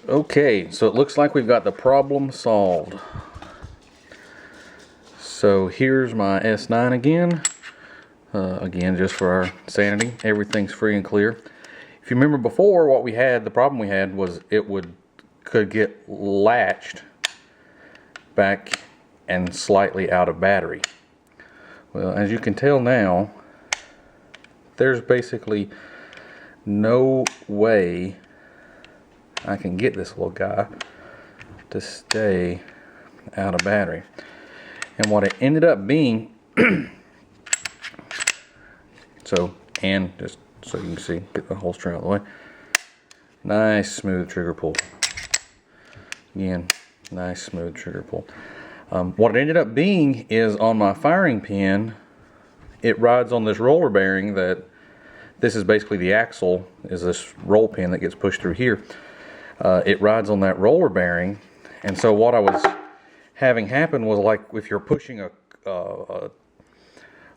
Okay, so it looks like we've got the problem solved. So here's my S9 again. Again, just for our sanity, everything's free and clear. If you remember before, what we had, the problem we had was it could get latched back and slightly out of battery. Well, as you can tell now, there's basically no way I can get this little guy to stay out of battery. And what it ended up being, and just so you can see, get the whole string out of the way. Nice smooth trigger pull. Again, nice smooth trigger pull. What it ended up being is on my firing pin, it rides on this roller bearing that, this is basically the axle, is this roll pin that gets pushed through here. It rides on that roller bearing, and so what I was having happen was, like if you're pushing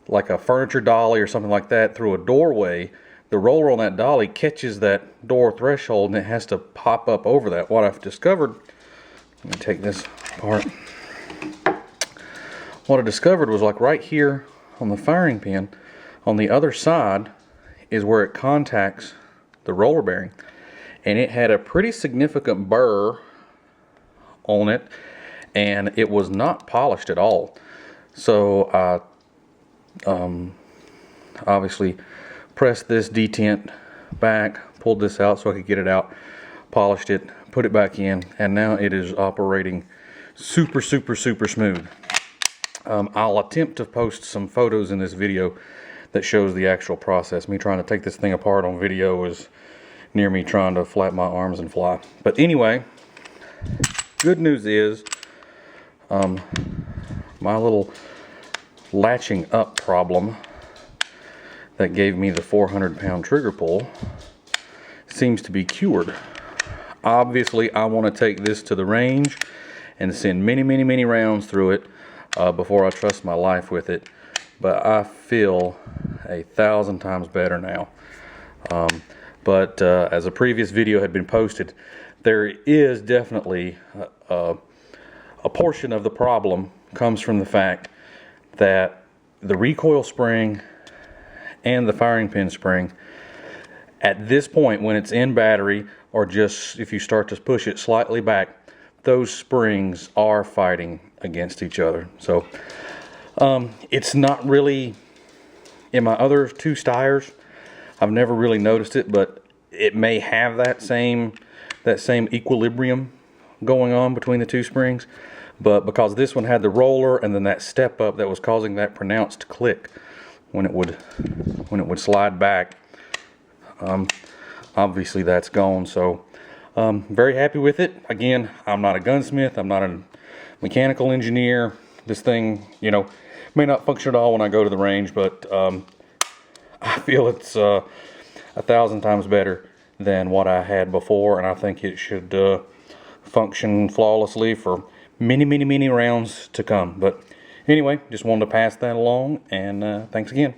like a furniture dolly or something like that through a doorway, the roller on that dolly catches that door threshold and it has to pop up over that. What I've discovered, let me take this apart. What I discovered was, like right here on the firing pin, on the other side is where it contacts the roller bearing, and it had a pretty significant burr on it, and it was not polished at all. So I obviously pressed this detent back, pulled this out so I could get it out, polished it, put it back in, and now it is operating super smooth. I'll attempt to post some photos in this video that shows the actual process. Me trying to take this thing apart on video is near me trying to flap my arms and fly. But anyway, good news is my little latching up problem that gave me the 400-pound trigger pull seems to be cured. Obviously, I want to take this to the range and send many rounds through it before I trust my life with it. But I feel 1,000 times better now. But as a previous video had been posted, there is definitely a portion of the problem comes from the fact that the recoil spring and the firing pin spring, at this point when it's in battery, or just if you start to push it slightly back, those springs are fighting against each other. So it's not really, in my other two Steyrs, I've never really noticed it, but it may have that same equilibrium going on between the two springs. But because this one had the roller and then that step up that was causing that pronounced click when it would slide back, obviously that's gone. So very happy with it. Again, I'm not a gunsmith, I'm not a mechanical engineer. This thing, may not function at all when I go to the range, but I feel it's 1,000 times better than what I had before, and I think it should function flawlessly for many rounds to come. But anyway, just wanted to pass that along, and thanks again.